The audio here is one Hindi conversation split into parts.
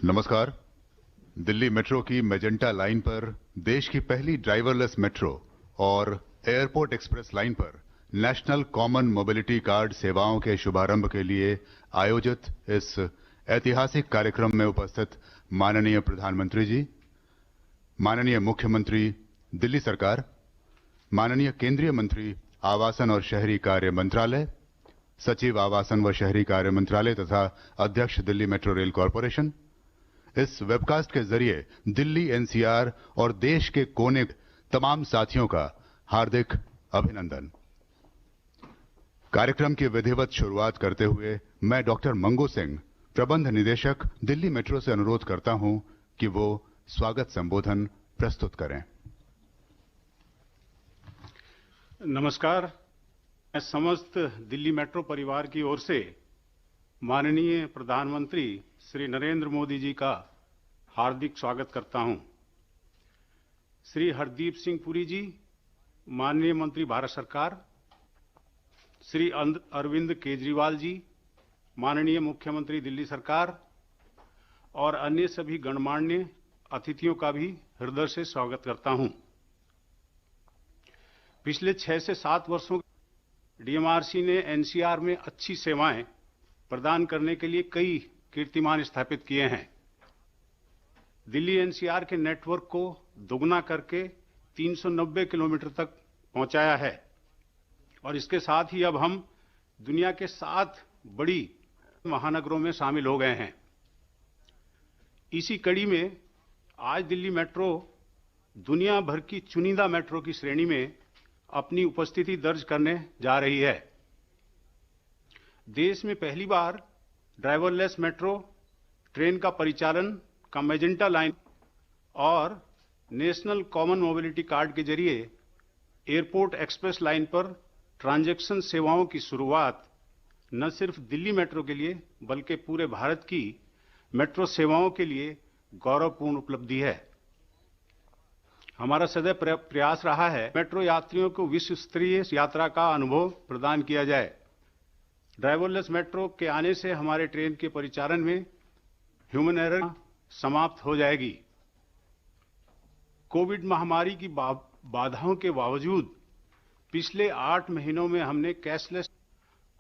नमस्कार। दिल्ली मेट्रो की मेजेंटा लाइन पर देश की पहली ड्राइवरलेस मेट्रो और एयरपोर्ट एक्सप्रेस लाइन पर नेशनल कॉमन मोबिलिटी कार्ड सेवाओं के शुभारंभ के लिए आयोजित इस ऐतिहासिक कार्यक्रम में उपस्थित माननीय प्रधानमंत्री जी, माननीय मुख्यमंत्री दिल्ली सरकार, माननीय केंद्रीय मंत्री आवासन और शहरी कार्य मंत्रालय, सचिव आवासन व शहरी कार्य मंत्रालय तथा अध्यक्ष दिल्ली मेट्रो रेल कॉरपोरेशन, इस वेबकास्ट के जरिए दिल्ली एनसीआर और देश के कोने तमाम साथियों का हार्दिक अभिनंदन। कार्यक्रम की विधिवत शुरुआत करते हुए मैं डॉक्टर मंगू सिंह, प्रबंध निदेशक दिल्ली मेट्रो से अनुरोध करता हूं कि वो स्वागत संबोधन प्रस्तुत करें। नमस्कार। मैं समस्त दिल्ली मेट्रो परिवार की ओर से माननीय प्रधानमंत्री श्री नरेंद्र मोदी जी का हार्दिक स्वागत करता हूं। श्री हरदीप सिंह पुरी जी, माननीय मंत्री भारत सरकार, श्री अरविंद केजरीवाल जी, माननीय मुख्यमंत्री दिल्ली सरकार और अन्य सभी गणमान्य अतिथियों का भी हृदय से स्वागत करता हूं। पिछले 6 से 7 वर्षों डीएमआरसी ने एनसीआर में अच्छी सेवाएं प्रदान करने के लिए कई कीर्तिमान स्थापित किए हैं। दिल्ली एनसीआर के नेटवर्क को दोगुना करके 390 किलोमीटर तक पहुंचाया है और इसके साथ ही अब हम दुनिया के 7 बड़ी महानगरों में शामिल हो गए हैं। इसी कड़ी में आज दिल्ली मेट्रो दुनिया भर की चुनिंदा मेट्रो की श्रेणी में अपनी उपस्थिति दर्ज करने जा रही है। देश में पहली बार ड्राइवरलेस मेट्रो ट्रेन का परिचालन का मेजेंटा लाइन और नेशनल कॉमन मोबिलिटी कार्ड के जरिए एयरपोर्ट एक्सप्रेस लाइन पर ट्रांजैक्शन सेवाओं की शुरुआत न सिर्फ दिल्ली मेट्रो के लिए बल्कि पूरे भारत की मेट्रो सेवाओं के लिए गौरवपूर्ण उपलब्धि है। हमारा सदैव प्रयास रहा है मेट्रो यात्रियों को विश्व स्तरीय यात्रा का अनुभव प्रदान किया जाए। ड्राइवरलेस मेट्रो के आने से हमारे ट्रेन के परिचालन में ह्यूमन एरर समाप्त हो जाएगी। कोविड महामारी की बाधाओं के बावजूद पिछले 8 महीनों में हमने कैशलेस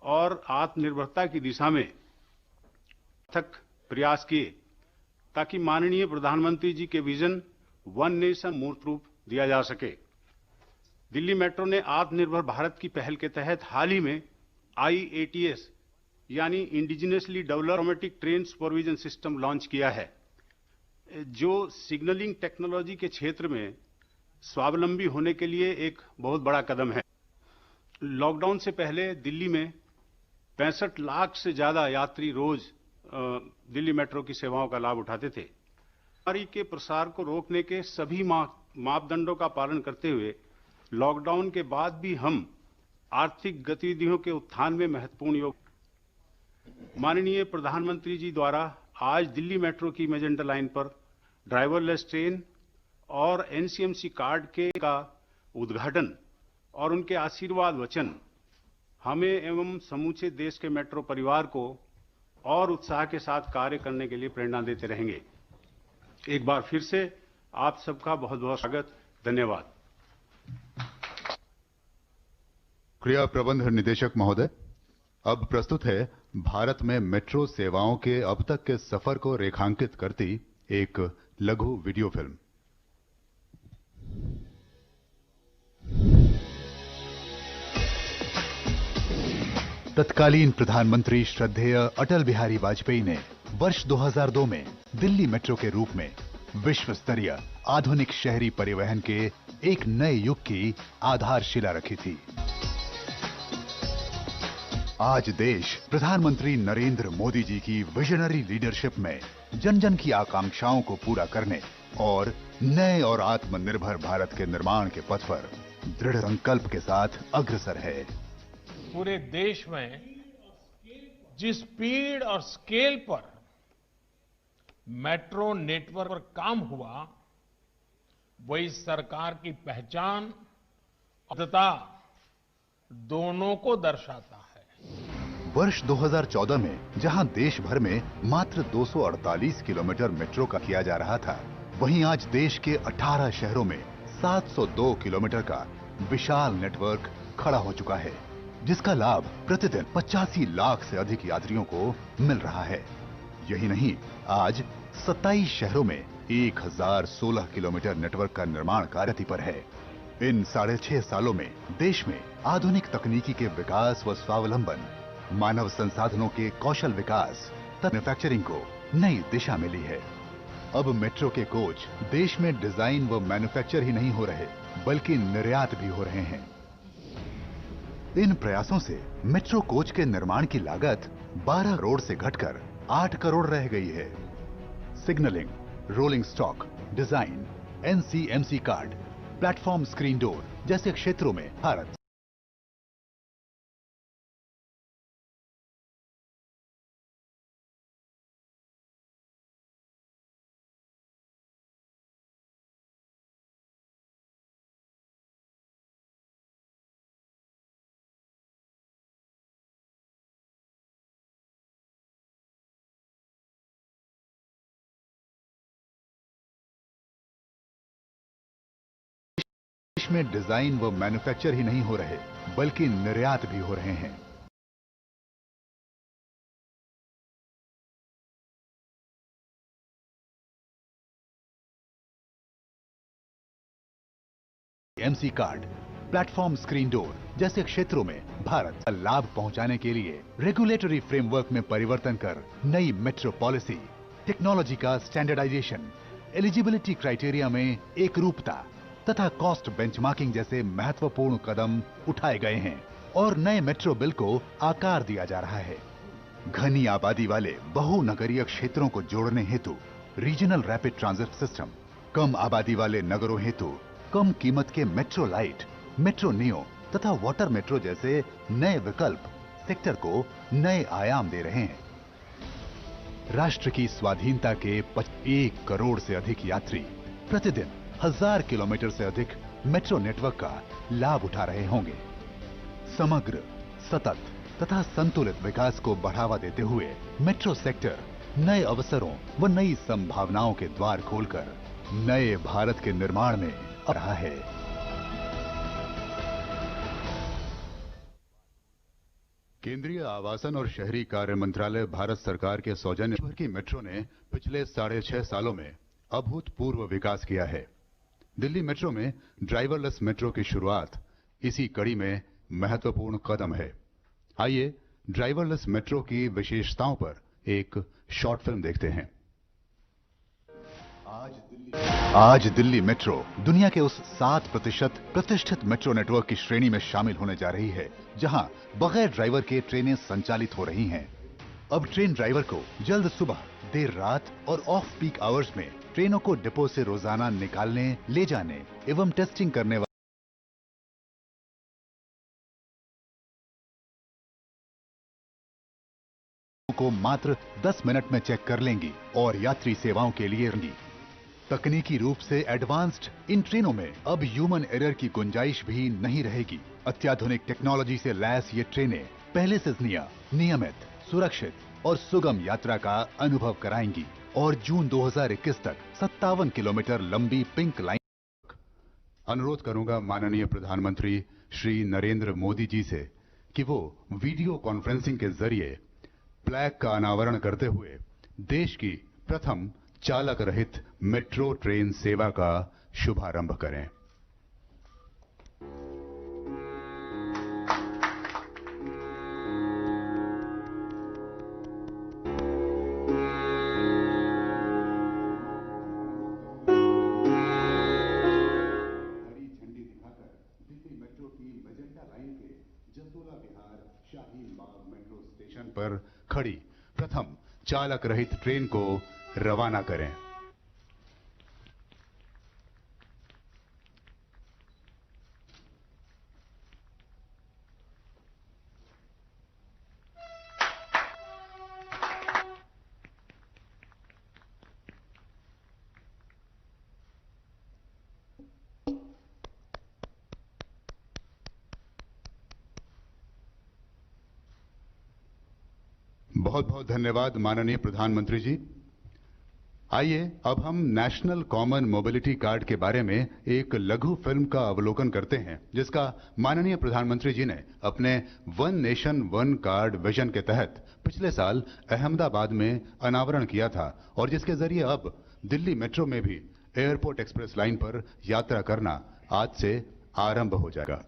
और आत्मनिर्भरता की दिशा में अथक प्रयास किए ताकि माननीय प्रधानमंत्री जी के विजन वन नेशन मूर्त रूप दिया जा सके। दिल्ली मेट्रो ने आत्मनिर्भर भारत की पहल के तहत हाल ही में IATS यानी indigenously developed automatic train supervision system launch किया है, जो सिग्नलिंग टेक्नोलॉजी के क्षेत्र में स्वावलंबी होने के लिए एक बहुत बड़ा कदम है। लॉकडाउन से पहले दिल्ली में 65 लाख से ज्यादा यात्री रोज दिल्ली मेट्रो की सेवाओं का लाभ उठाते थे। बीमारी के प्रसार को रोकने के सभी मापदंडों का पालन करते हुए लॉकडाउन के बाद भी हम आर्थिक गतिविधियों के उत्थान में महत्वपूर्ण योग। माननीय प्रधानमंत्री जी द्वारा आज दिल्ली मेट्रो की मेजेंटा लाइन पर ड्राइवरलेस ट्रेन और एनसीएमसी कार्ड का उद्घाटन और उनके आशीर्वाद वचन हमें एवं समूचे देश के मेट्रो परिवार को और उत्साह के साथ कार्य करने के लिए प्रेरणा देते रहेंगे। एक बार फिर से आप सबका बहुत बहुत स्वागत। धन्यवाद। क्रिया प्रबंध निदेशक महोदय, अब प्रस्तुत है भारत में मेट्रो सेवाओं के अब तक के सफर को रेखांकित करती एक लघु वीडियो फिल्म। तत्कालीन प्रधानमंत्री श्रद्धेय अटल बिहारी वाजपेयी ने वर्ष 2002 में दिल्ली मेट्रो के रूप में विश्व स्तरीय आधुनिक शहरी परिवहन के एक नए युग की आधारशिला रखी थी। आज देश प्रधानमंत्री नरेंद्र मोदी जी की विजनरी लीडरशिप में जन जन की आकांक्षाओं को पूरा करने और नए और आत्मनिर्भर भारत के निर्माण के पथ पर दृढ़ संकल्प के साथ अग्रसर है। पूरे देश में जिस स्पीड और स्केल पर मेट्रो नेटवर्क पर काम हुआ, वही सरकार की पहचान और दोनों को दर्शाता है। वर्ष 2014 में जहां देश भर में मात्र 248 किलोमीटर मेट्रो का किया जा रहा था, वहीं आज देश के 18 शहरों में 702 किलोमीटर का विशाल नेटवर्क खड़ा हो चुका है, जिसका लाभ प्रतिदिन 85 लाख से अधिक यात्रियों को मिल रहा है। यही नहीं, आज 27 शहरों में 1016 किलोमीटर नेटवर्क का निर्माण कार्य पर है। इन 6.5 सालों में देश में आधुनिक तकनीकी के विकास व स्वावलंबन, मानव संसाधनों के कौशल विकास तथा मैन्युफैक्चरिंग को नई दिशा मिली है। अब मेट्रो के कोच देश में डिजाइन व मैन्युफैक्चर ही नहीं हो रहे, बल्कि निर्यात भी हो रहे हैं। इन प्रयासों से मेट्रो कोच के निर्माण की लागत 12 करोड़ से घटकर 8 करोड़ रह गई है। Signalling, rolling stock, design, NCMC card, platform screen door जैसे क्षेत्रों में भारत देश में डिजाइन व मैन्युफैक्चर ही नहीं हो रहे, बल्कि निर्यात भी हो रहे हैं। MC card, platform screen door जैसे क्षेत्रों में भारत लाभ पहुंचाने के लिए रेगुलेटरी फ्रेमवर्क में परिवर्तन कर नई मेट्रो पॉलिसी, टेक्नोलॉजी का स्टैंडर्डाइजेशन, एलिजिबिलिटी क्राइटेरिया में एकरूपता तथा कॉस्ट बेंचमार्किंग जैसे महत्वपूर्ण कदम उठाए गए हैं और नए मेट्रो बिल को आकार दिया जा रहा है। घनी आबादी वाले बहुनगरीय क्षेत्रों को जोड़ने हेतु रीजनल रैपिड ट्रांजिट सिस्टम, कम आबादी वाले नगरों हेतु कम कीमत के मेट्रो लाइट, मेट्रो नियो तथा वाटर मेट्रो जैसे नए विकल्प सेक्टर को नए आयाम दे रहे हैं। राष्ट्र की स्वाधीनता के 1 करोड़ से अधिक यात्री प्रतिदिन 1000 किलोमीटर से अधिक मेट्रो नेटवर्क का लाभ उठा रहे होंगे। समग्र, सतत तथा संतुलित विकास को बढ़ावा देते हुए मेट्रो सेक्टर नए अवसरों व नई संभावनाओं के द्वार खोलकर नए भारत के निर्माण में आ रहा है। केंद्रीय आवासन और शहरी कार्य मंत्रालय भारत सरकार के सौजन्य भर की मेट्रो ने पिछले 6.5 सालों में अभूतपूर्व विकास किया है। दिल्ली मेट्रो में ड्राइवरलेस मेट्रो की शुरुआत इसी कड़ी में महत्वपूर्ण कदम है। आइए ड्राइवरलेस मेट्रो की विशेषताओं पर एक शॉर्ट फिल्म देखते हैं। आज दिल्ली मेट्रो दुनिया के उस 7% प्रतिष्ठित मेट्रो नेटवर्क की श्रेणी में शामिल होने जा रही है, जहां बगैर ड्राइवर के ट्रेनें संचालित हो रही हैं। अब ट्रेन ड्राइवर को जल्द सुबह, देर रात और ऑफ पीक आवर्स में ट्रेनों को डिपो से रोजाना निकालने, ले जाने एवं टेस्टिंग करने को मात्र 10 मिनट में चेक कर लेंगी और यात्री सेवाओं के लिए तकनीकी रूप से एडवांस्ड इन ट्रेनों में अब ह्यूमन एरर की गुंजाइश भी नहीं रहेगी। अत्याधुनिक टेक्नोलॉजी से लैस ये ट्रेनें पहले से नियमित, सुरक्षित और सुगम यात्रा का अनुभव कराएंगी और जून 2021 तक 57 किलोमीटर लंबी पिंक लाइन। अनुरोध करूंगा माननीय प्रधानमंत्री श्री नरेंद्र मोदी जी से कि वो वीडियो कॉन्फ्रेंसिंग के जरिए प्लैग का अनावरण करते हुए देश की प्रथम चालक रहित मेट्रो ट्रेन सेवा का शुभारंभ करें। हरी झंडी दिखाकर दिल्ली मेट्रो की मेजेंटा लाइन के जसोला विहार शाहीन बाग मेट्रो स्टेशन पर खड़ी प्रथम चालक रहित ट्रेन को रवाना करें। बहुत बहुत धन्यवाद माननीय प्रधानमंत्री जी। आइए अब हम नेशनल कॉमन मोबिलिटी कार्ड के बारे में एक लघु फिल्म का अवलोकन करते हैं, जिसका माननीय प्रधानमंत्री जी ने अपने one nation one card vision के तहत पिछले साल अहमदाबाद में अनावरण किया था और जिसके जरिए अब दिल्ली मेट्रो में भी एयरपोर्ट एक्सप्रेस लाइन पर यात्रा करना आज से आरंभ हो जाएगा।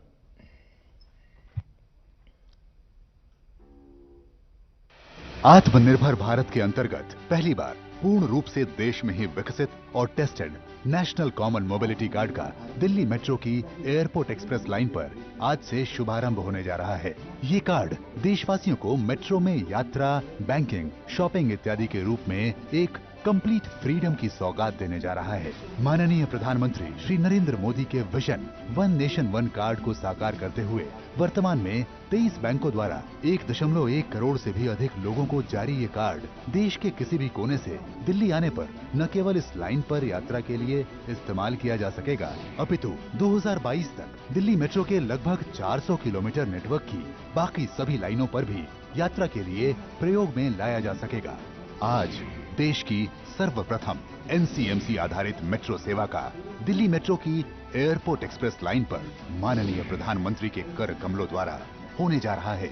आत्मनिर्भर भारत के अंतर्गत पहली बार पूर्ण रूप से देश में ही विकसित और tested national common mobility card का दिल्ली मेट्रो की एयरपोर्ट एक्सप्रेस लाइन पर आज से शुभारंभ होने जा रहा है। ये कार्ड देशवासियों को मेट्रो में यात्रा, बैंकिंग, शॉपिंग इत्यादि के रूप में एक कंप्लीट फ्रीडम की सौगात देने जा रहा है। माननीय प्रधानमंत्री श्री नरेंद्र मोदी के vision one nation one card को साकार करते हुए वर्तमान में 23 बैंकों द्वारा 1.1 करोड़ से भी अधिक लोगों को जारी ये कार्ड देश के किसी भी कोने से दिल्ली आने पर न केवल इस लाइन पर यात्रा के लिए इस्तेमाल किया जा सकेगा, अपितु 2022 तक दिल्ली मेट्रो के लगभग 400 किलोमीटर नेटवर्क की बाकी सभी लाइनों पर भी यात्रा के लिए प्रयोग में लाया जा सकेगा। आज देश की सर्वप्रथम एनसीएमसी आधारित मेट्रो सेवा का दिल्ली मेट्रो की एयरपोर्ट एक्सप्रेस लाइन पर माननीय प्रधानमंत्री के कर कमलों द्वारा होने जा रहा है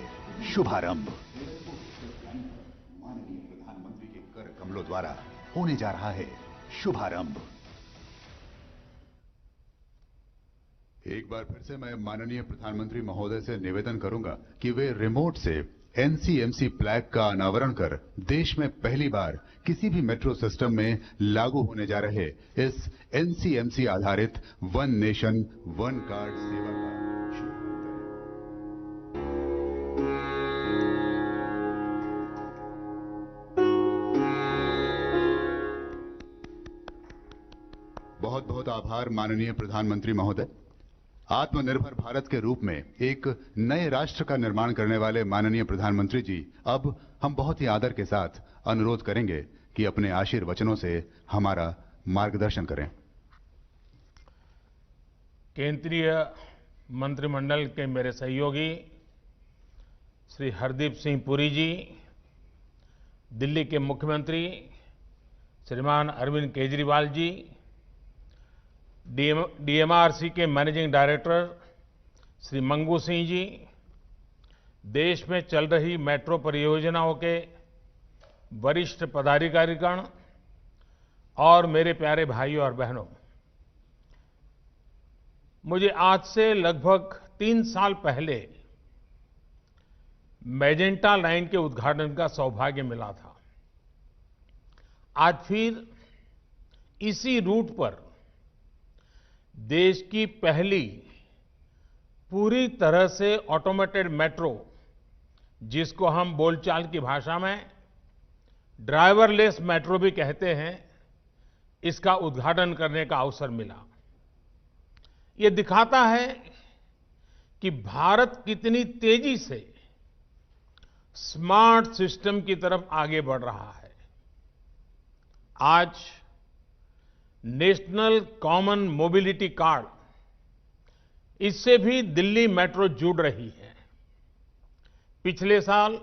शुभारंभ। माननीय प्रधानमंत्री के कर कमलों द्वारा होने जा रहा है शुभारंभ। एक बार फिर से मैं माननीय प्रधानमंत्री महोदय से निवेदन करूंगा कि वे रिमोट से एनसीएमसी फ्लैग का अनावरण कर देश में पहली बार किसी भी मेट्रो सिस्टम में लागू होने जा रहे इस एनसीएमसी आधारित वन नेशन वन कार्ड सेवा का शुभारंभ करें। बहुत बहुत आभार माननीय प्रधानमंत्री महोदय। आत्मनिर्भर भारत के रूप में एक नए राष्ट्र का निर्माण करने वाले माननीय प्रधानमंत्री जी, अब हम बहुत ही आदर के साथ अनुरोध करेंगे कि अपने आशीर्वचनों से हमारा मार्गदर्शन करें। केंद्रीय मंत्रिमंडल के मेरे सहयोगी श्री हरदीप सिंह पुरी जी, दिल्ली के मुख्यमंत्री श्रीमान अरविंद केजरीवाल जी, डीएमआरसी के मैनेजिंग डायरेक्टर श्री मंगू सिंह जी, देश में चल रही मेट्रो परियोजनाओं के वरिष्ठ पदाधिकारीगण और मेरे प्यारे भाइयों और बहनों, मुझे आज से लगभग 3 साल पहले मेजेंटा लाइन के उद्घाटन का सौभाग्य मिला था। आज फिर इसी रूट पर देश की पहली पूरी तरह से ऑटोमेटेड मेट्रो, जिसको हम बोलचाल की भाषा में ड्राइवरलेस मेट्रो भी कहते हैं, इसका उद्घाटन करने का अवसर मिला। ये दिखाता है कि भारत कितनी तेजी से स्मार्ट सिस्टम की तरफ आगे बढ़ रहा है। आज नेशनल कॉमन मोबिलिटी कार्ड, इससे भी दिल्ली मेट्रो जुड़ रही है। पिछले साल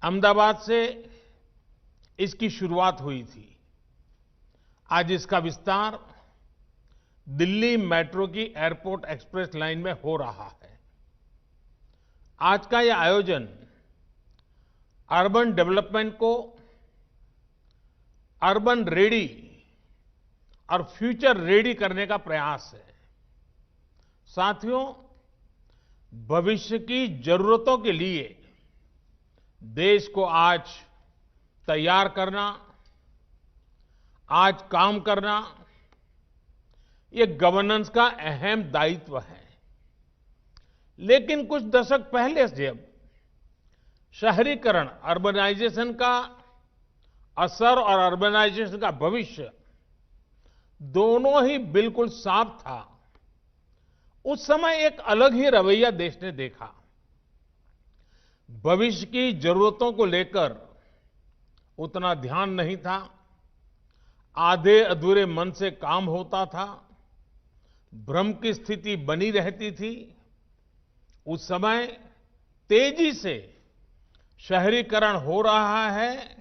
अहमदाबाद से इसकी शुरुआत हुई थी। आज इसका विस्तार दिल्ली मेट्रो की एयरपोर्ट एक्सप्रेस लाइन में हो रहा है। आज का यह आयोजन अर्बन डेवलपमेंट को अर्बन रेडी और फ्यूचर रेडी करने का प्रयास है। साथियों, भविष्य की जरूरतों के लिए देश को आज तैयार करना, आज काम करना, ये गवर्नेंस का अहम दायित्व है। लेकिन कुछ दशक पहले जब शहरीकरण, अर्बनाइजेशन का असर और अर्बनाइजेशन का भविष्य दोनों ही बिल्कुल साफ था, उस समय एक अलग ही रवैया देश ने देखा। भविष्य की जरूरतों को लेकर उतना ध्यान नहीं था, आधे अधूरे मन से काम होता था, भ्रम की स्थिति बनी रहती थी। उस समय तेजी से शहरीकरण हो रहा है,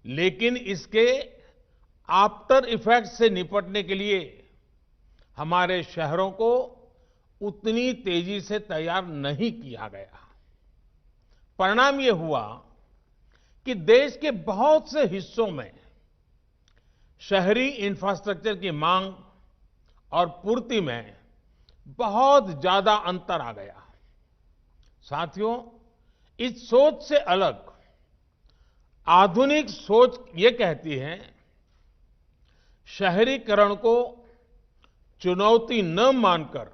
लेकिन इसके आफ्टर इफेक्ट्स से निपटने के लिए हमारे शहरों को उतनी तेजी से तैयार नहीं किया गया। परिणाम ये हुआ कि देश के बहुत से हिस्सों में शहरी इंफ्रास्ट्रक्चर की मांग और पूर्ति में बहुत ज्यादा अंतर आ गया। साथियों, इस सोच से अलग आधुनिक सोच ये कहती है, शहरीकरण को चुनौती न मानकर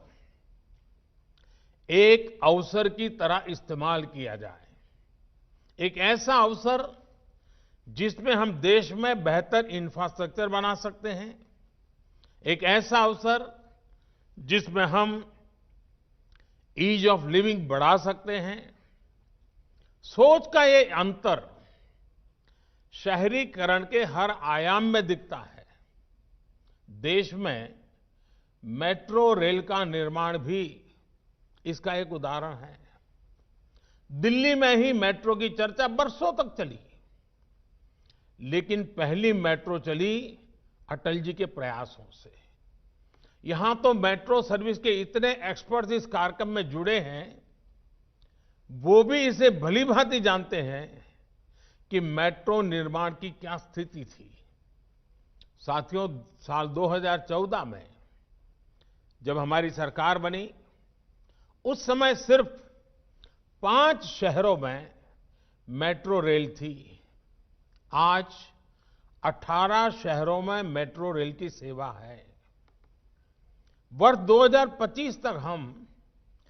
एक अवसर की तरह इस्तेमाल किया जाए। एक ऐसा अवसर जिसमें हम देश में बेहतर इंफ्रास्ट्रक्चर बना सकते हैं, एक ऐसा अवसर जिसमें हम ईज ऑफ लिविंग बढ़ा सकते हैं। सोच का ये अंतर शहरीकरण के हर आयाम में दिखता है। देश में मेट्रो रेल का निर्माण भी इसका एक उदाहरण है। दिल्ली में ही मेट्रो की चर्चा बरसों तक चली, लेकिन पहली मेट्रो चली अटल जी के प्रयासों से। यहां तो मेट्रो सर्विस के इतने एक्सपर्ट्स इस कार्यक्रम में जुड़े हैं, वो भी इसे भलीभांति जानते हैं कि मेट्रो निर्माण की क्या स्थिति थी। साथियों, साल 2014 में जब हमारी सरकार बनी, उस समय सिर्फ 5 शहरों में मेट्रो रेल थी। आज 18 शहरों में मेट्रो रेल की सेवा है। वर्ष 2025 तक हम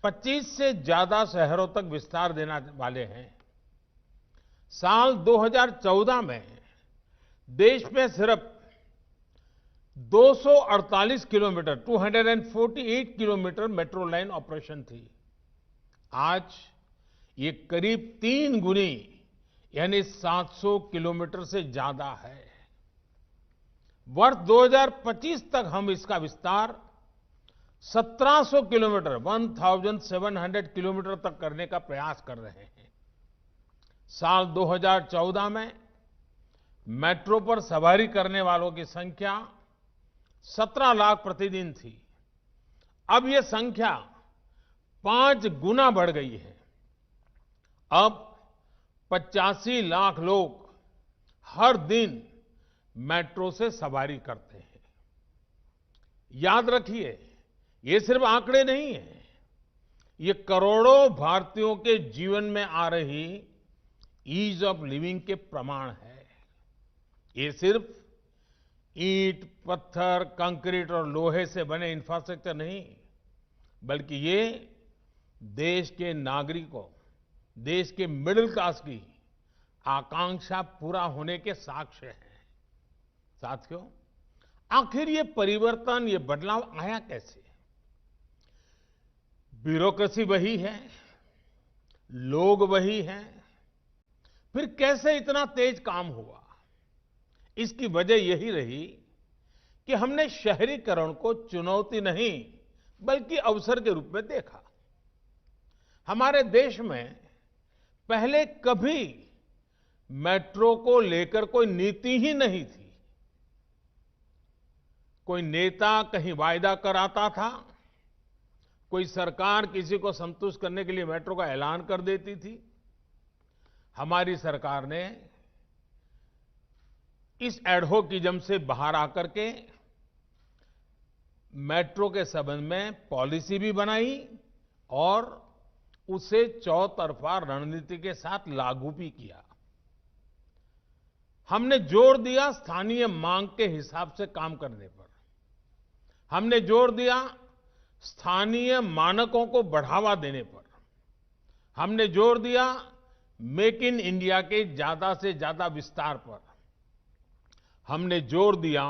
25 से ज्यादा शहरों तक विस्तार देने वाले हैं। साल 2014 में देश में सिर्फ 248 kilometre 248 kilometre metro line operation थी। आज ये करीब 3 गुनी यानी 700 किलोमीटर से ज्यादा है। वर्ष 2025 तक हम इसका विस्तार 1700 किलोमीटर 1700 किलोमीटर तक करने का प्रयास कर रहे हैं। साल 2014 में मेट्रो पर सवारी करने वालों की संख्या 17 लाख प्रतिदिन थी। अब ये संख्या 5 गुना बढ़ गई है। अब 85 लाख लोग हर दिन मेट्रो से सवारी करते हैं। याद रखिए, ये सिर्फ आंकड़े नहीं हैं, ये करोड़ों भारतीयों के जीवन में आ रही ईज ऑफ लिविंग के प्रमाण है। ये सिर्फ ईंट, पत्थर, कंक्रीट और लोहे से बने इंफ्रास्ट्रक्चर नहीं, बल्कि ये देश के नागरिकों, देश के मिडिल क्लास की आकांक्षा पूरा होने के साक्ष्य हैं। साथियों, आखिर ये परिवर्तन, ये बदलाव आया कैसे? ब्यूरोक्रेसी वही है, लोग वही हैं, फिर कैसे इतना तेज काम हुआ? इसकी वजह यही रही कि हमने शहरीकरण को चुनौती नहीं बल्कि अवसर के रूप में देखा। हमारे देश में पहले कभी मेट्रो को लेकर कोई नीति ही नहीं थी। कोई नेता कहीं वायदा कराता था, कोई सरकार किसी को संतुष्ट करने के लिए मेट्रो का ऐलान कर देती थी। हमारी सरकार ने इस एडहोकिज्म से बाहर आकर के मेट्रो के संबंध में पॉलिसी भी बनाई और उसे चौतरफा रणनीति के साथ लागू भी किया। हमने जोर दिया स्थानीय मांग के हिसाब से काम करने पर। हमने जोर दिया स्थानीय मानकों को बढ़ावा देने पर। हमने जोर दिया मेक इन इंडिया के ज्यादा से ज्यादा विस्तार पर। हमने जोर दिया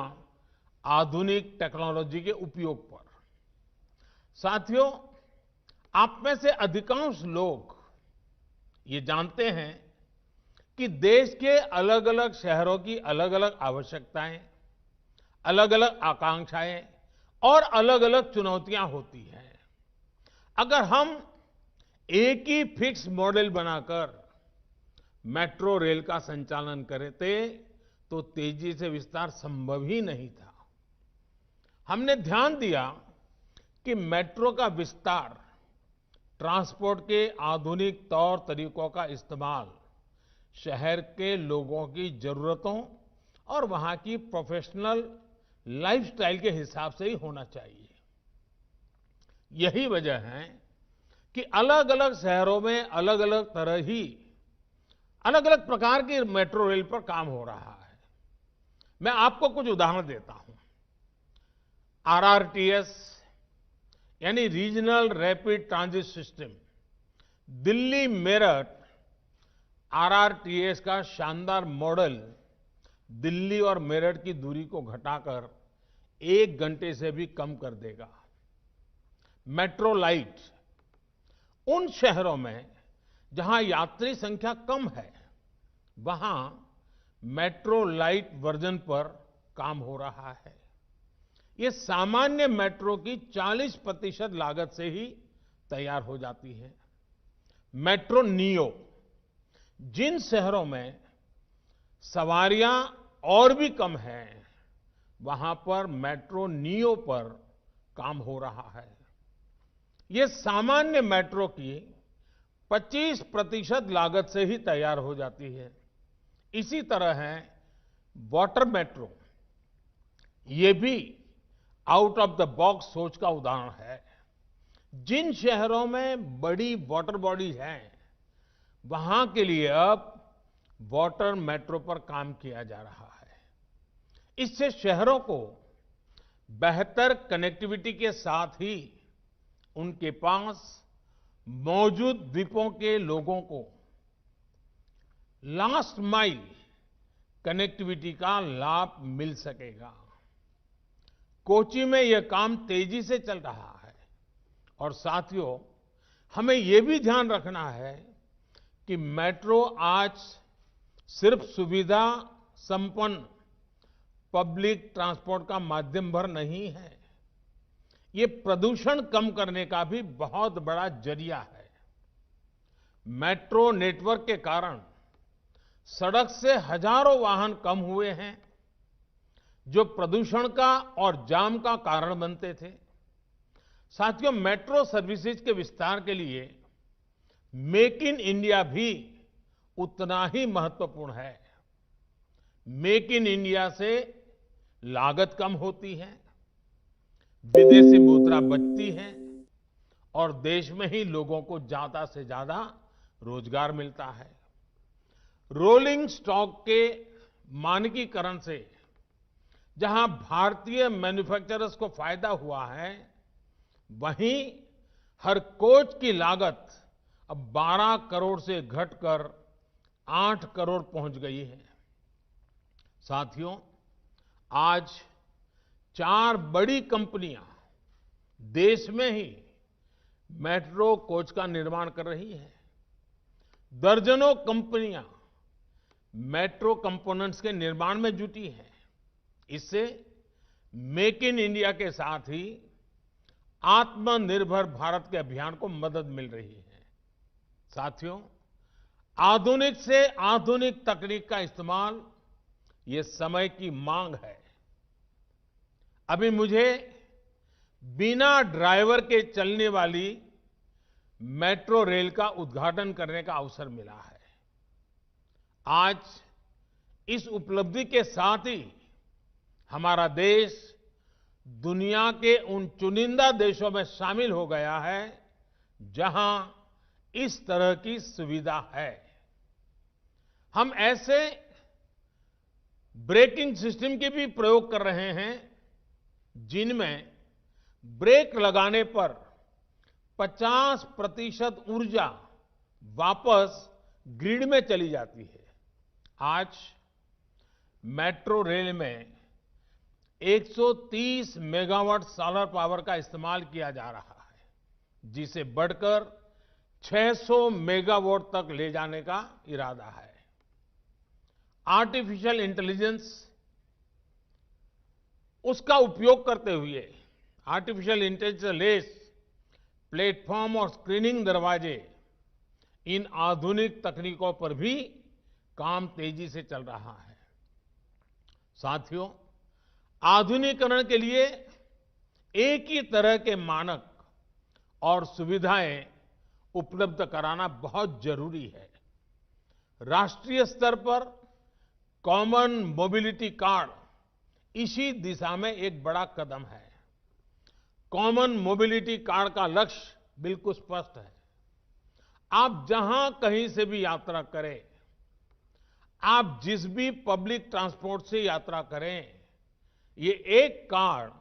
आधुनिक टेक्नोलॉजी के उपयोग पर। साथियों, आप में से अधिकांश लोग ये जानते हैं कि देश के अलग अलग शहरों की अलग अलग आवश्यकताएं, अलग अलग आकांक्षाएं और अलग अलग चुनौतियां होती हैं। अगर हम एक ही फिक्स मॉडल बनाकर मेट्रो रेल का संचालन करते तो तेजी से विस्तार संभव ही नहीं था। हमने ध्यान दिया कि मेट्रो का विस्तार, ट्रांसपोर्ट के आधुनिक तौर तरीकों का इस्तेमाल शहर के लोगों की जरूरतों और वहां की प्रोफेशनल लाइफस्टाइल के हिसाब से ही होना चाहिए। यही वजह है कि अलग अलग शहरों में अलग अलग प्रकार की मेट्रो रेल पर काम हो रहा है। मैं आपको कुछ उदाहरण देता हूं। आरआरटीएस यानी regional rapid transit system, Delhi Meerut RRTS का शानदार मॉडल दिल्ली और मेरठ की दूरी को घटाकर 1 घंटे से भी कम कर देगा। मेट्रो लाइट, उन शहरों में जहां यात्री संख्या कम है, वहां मेट्रो लाइट वर्जन पर काम हो रहा है। ये सामान्य मेट्रो की 40% लागत से ही तैयार हो जाती है। मेट्रो नियो, जिन शहरों में सवारियां और भी कम हैं, वहां पर मेट्रो नियो पर काम हो रहा है। ये सामान्य मेट्रो की 25% लागत से ही तैयार हो जाती है। इसी तरह है वाटर मेट्रो, ये भी आउट ऑफ द बॉक्स सोच का उदाहरण है। जिन शहरों में बड़ी वाटर बॉडी हैं, वहां के लिए अब वाटर मेट्रो पर काम किया जा रहा है। इससे शहरों को बेहतर कनेक्टिविटी के साथ ही उनके पास मौजूद द्वीपों के लोगों को लास्ट माइल कनेक्टिविटी का लाभ मिल सकेगा। कोच्चि में यह काम तेजी से चल रहा है। और साथियों, हमें यह भी ध्यान रखना है कि मेट्रो आज सिर्फ सुविधा संपन्न पब्लिक ट्रांसपोर्ट का माध्यम भर नहीं है, ये प्रदूषण कम करने का भी बहुत बड़ा जरिया है। मेट्रो नेटवर्क के कारण सड़क से हजारों वाहन कम हुए हैं, जो प्रदूषण का और जाम का कारण बनते थे। साथियों, मेट्रो सर्विसेज के विस्तार के लिए मेक इन इंडिया भी उतना ही महत्वपूर्ण है। मेक इन इंडिया से लागत कम होती है, विदेशी मुद्रा बचती है और देश में ही लोगों को ज्यादा से ज्यादा रोजगार मिलता है। रोलिंग स्टॉक के मानकीकरण से जहां भारतीय मैन्युफैक्चरर्स को फायदा हुआ है, वहीं हर कोच की लागत अब 12 करोड़ से घटकर 8 करोड़ पहुंच गई है। साथियों, आज 4 बड़ी कंपनियां देश में ही मेट्रो कोच का निर्माण कर रही हैं। दर्जनों कंपनियां मेट्रो कंपोनेंट्स के निर्माण में जुटी हैं। इससे मेक इन इंडिया के साथ ही आत्मनिर्भर भारत के अभियान को मदद मिल रही है। साथियों, आधुनिक से आधुनिक तकनीक का इस्तेमाल ये समय की मांग है। अभी मुझे बिना ड्राइवर के चलने वाली मेट्रो रेल का उद्घाटन करने का अवसर मिला है। आज इस उपलब्धि के साथ ही हमारा देश दुनिया के उन चुनिंदा देशों में शामिल हो गया है जहां इस तरह की सुविधा है। हम ऐसे ब्रेकिंग सिस्टम के भी प्रयोग कर रहे हैं जिनमें ब्रेक लगाने पर 50% ऊर्जा वापस ग्रिड में चली जाती है। आज मेट्रो रेल में 130 मेगावाट सोलर पावर का इस्तेमाल किया जा रहा है, जिसे बढ़कर 600 मेगावाट तक ले जाने का इरादा है। आर्टिफिशियल इंटेलिजेंस, उसका उपयोग करते हुए आर्टिफिशियल इंटेलिजेंस लेस प्लेटफॉर्म और स्क्रीनिंग दरवाजे, इन आधुनिक तकनीकों पर भी काम तेजी से चल रहा है। साथियों, आधुनिकीकरण के लिए एक ही तरह के मानक और सुविधाएं उपलब्ध कराना बहुत जरूरी है। राष्ट्रीय स्तर पर कॉमन मोबिलिटी कार्ड इसी दिशा में एक बड़ा कदम है। कॉमन मोबिलिटी कार्ड का लक्ष्य बिल्कुल स्पष्ट है। आप जहां कहीं से भी यात्रा करें, आप जिस भी पब्लिक ट्रांसपोर्ट से यात्रा करें, ये एक कार्ड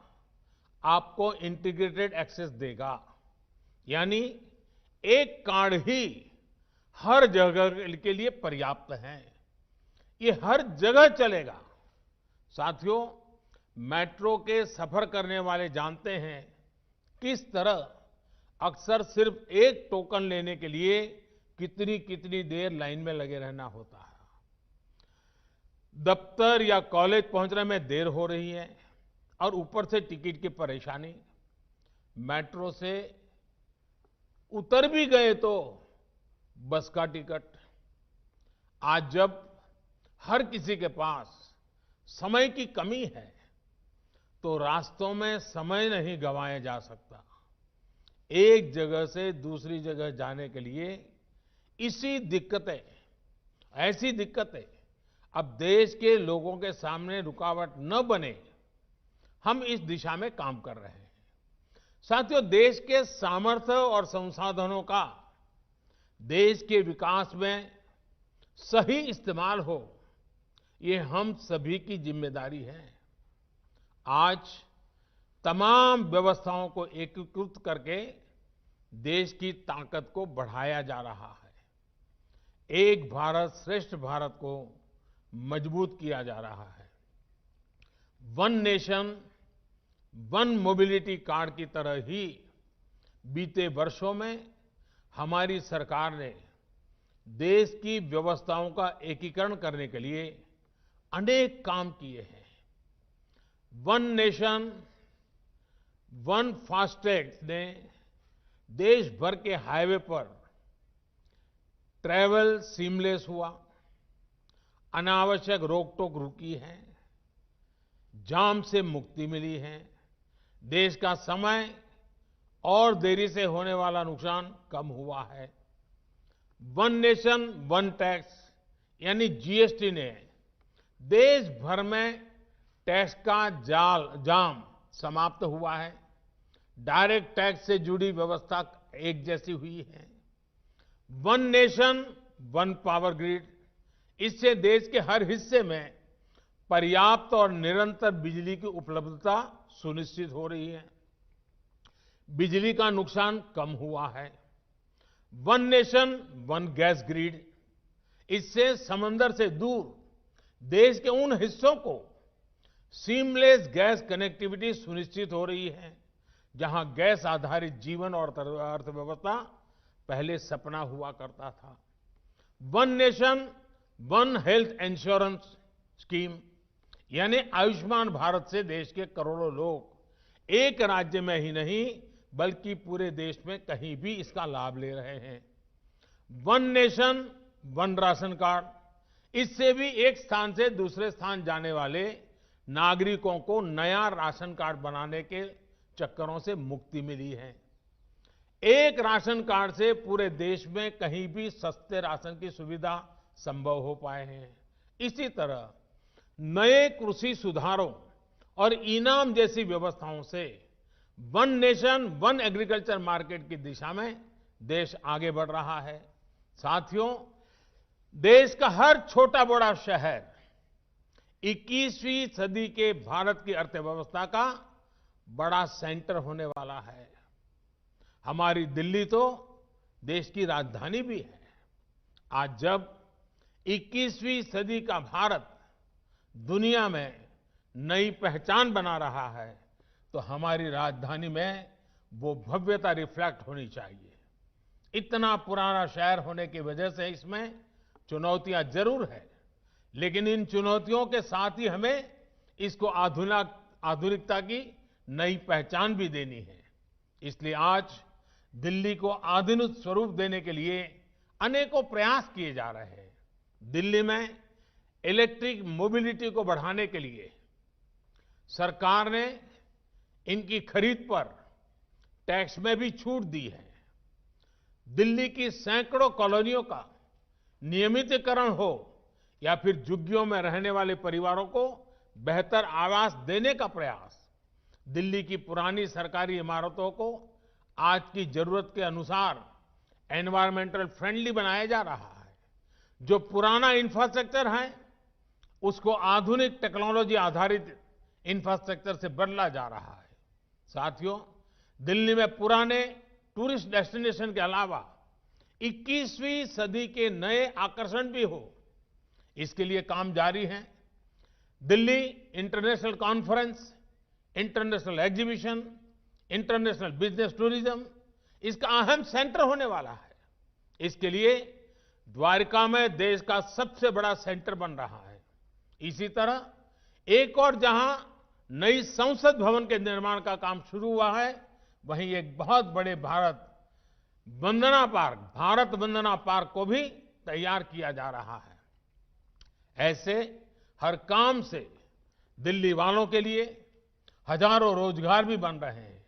आपको इंटीग्रेटेड एक्सेस देगा। यानी एक कार्ड ही हर जगह के लिए पर्याप्त है। ये हर जगह चलेगा। साथियों, मेट्रो के सफर करने वाले जानते हैं किस तरह अक्सर सिर्फ एक टोकन लेने के लिए कितनी कितनी देर लाइन में लगे रहना होता है। दफ्तर या कॉलेज पहुंचने में देर हो रही है और ऊपर से टिकट की परेशानी। मेट्रो से उतर भी गए तो बस का टिकट। आज जब हर किसी के पास समय की कमी है तो रास्तों में समय नहीं गंवाया जा सकता। एक जगह से दूसरी जगह जाने के लिए ऐसी दिक्कतें अब देश के लोगों के सामने रुकावट न बने, हम इस दिशा में काम कर रहे हैं। साथियों, देश के सामर्थ्य और संसाधनों का देश के विकास में सही इस्तेमाल हो, ये हम सभी की जिम्मेदारी है। आज तमाम व्यवस्थाओं को एकीकृत करके देश की ताकत को बढ़ाया जा रहा है। एक भारत श्रेष्ठ भारत को मजबूत किया जा रहा है। One nation one mobility card की तरह ही बीते वर्षों में हमारी सरकार ने देश की व्यवस्थाओं का एकीकरण करने के लिए अनेक काम किए हैं। वन नेशन वन फास्टैग ने देश भर के हाईवे पर ट्रैवल सीमलेस हुआ, अनावश्यक रोक टोक रुकी है, जाम से मुक्ति मिली है, देश का समय और देरी से होने वाला नुकसान कम हुआ है। वन नेशन वन टैक्स यानी जीएसटी ने देश भर में टैक्स का जाम समाप्त हुआ है। डायरेक्ट टैक्स से जुड़ी व्यवस्था एक जैसी हुई है। One nation one power grid, इससे देश के हर हिस्से में पर्याप्त और निरंतर बिजली की उपलब्धता सुनिश्चित हो रही है। बिजली का नुकसान कम हुआ है। One nation one gas grid, इससे समंदर से दूर देश के उन हिस्सों को सीमलेस गैस कनेक्टिविटी सुनिश्चित हो रही है जहां गैस आधारित जीवन और अर्थव्यवस्था पहले सपना हुआ करता था। One nation one health insurance scheme, यानी आयुष्मान भारत से देश के करोड़ों लोग एक राज्य में ही नहीं बल्कि पूरे देश में कहीं भी इसका लाभ ले रहे हैं। One nation one ration card, इससे भी एक स्थान से दूसरे स्थान जाने वाले नागरिकों को नया राशन कार्ड बनाने के चक्करों से मुक्ति मिली है। एक राशन कार्ड से पूरे देश में कहीं भी सस्ते राशन की सुविधा संभव हो पाए हैं। इसी तरह नए कृषि सुधारों और इनाम जैसी व्यवस्थाओं से one nation one agriculture market की दिशा में देश आगे बढ़ रहा है। साथियों, देश का हर छोटा बड़ा शहर 21वीं सदी के भारत की अर्थव्यवस्था का बड़ा सेंटर होने वाला है। हमारी दिल्ली तो देश की राजधानी भी है। आज जब 21वीं सदी का भारत दुनिया में नई पहचान बना रहा है तो हमारी राजधानी में वो भव्यता रिफ्लेक्ट होनी चाहिए। इतना पुराना शहर होने की वजह से इसमें चुनौतियां जरूर है, लेकिन इन चुनौतियों के साथ ही हमें इसको आधुनिकता की नई पहचान भी देनी है। इसलिए आज दिल्ली को आधुनिक स्वरूप देने के लिए अनेकों प्रयास किए जा रहे हैं। दिल्ली में इलेक्ट्रिक मोबिलिटी को बढ़ाने के लिए सरकार ने इनकी खरीद पर टैक्स में भी छूट दी है। दिल्ली की सैकड़ों कॉलोनियों का नियमितीकरण हो या फिर झुग्गियों में रहने वाले परिवारों को बेहतर आवास देने का प्रयास, दिल्ली की पुरानी सरकारी इमारतों को आज की जरूरत के अनुसार एनवायरमेंटल फ्रेंडली बनाया जा रहा है। जो पुराना इंफ्रास्ट्रक्चर है उसको आधुनिक टेक्नोलॉजी आधारित इंफ्रास्ट्रक्चर से बदला जा रहा है। साथियों, दिल्ली में पुराने टूरिस्ट डेस्टिनेशन के अलावा 21वीं सदी के नए आकर्षण भी हो, इसके लिए काम जारी है। Delhi international conference, international exhibition, international business tourism इसका अहम सेंटर होने वाला है। इसके लिए द्वारका में देश का सबसे बड़ा सेंटर बन रहा है। इसी तरह एक और जहां नई संसद भवन के निर्माण का काम शुरू हुआ है, वहीं एक बहुत बड़े भारत वंदना पार्क को भी तैयार किया जा रहा है। ऐसे हर काम से दिल्ली वालों के लिए हजारों रोजगार भी बन रहे हैं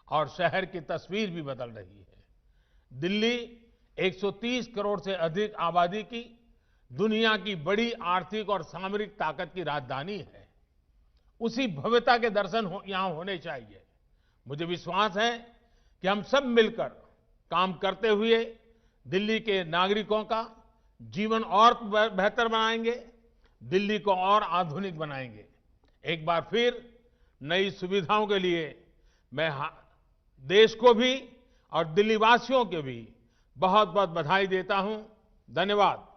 और शहर की तस्वीर भी बदल रही है। दिल्ली 130 करोड़ से अधिक आबादी की दुनिया की बड़ी आर्थिक और सामरिक ताकत की राजधानी है। उसी भव्यता के दर्शन यहां होने चाहिए। मुझे विश्वास है कि हम सब मिलकर काम करते हुए दिल्ली के नागरिकों का जीवन और बेहतर बनाएंगे, दिल्ली को और आधुनिक बनाएंगे। एक बार फिर नई सुविधाओं के लिए मैं देश को भी और दिल्ली वासियों को भी बहुत बहुत बधाई देता हूं। धन्यवाद।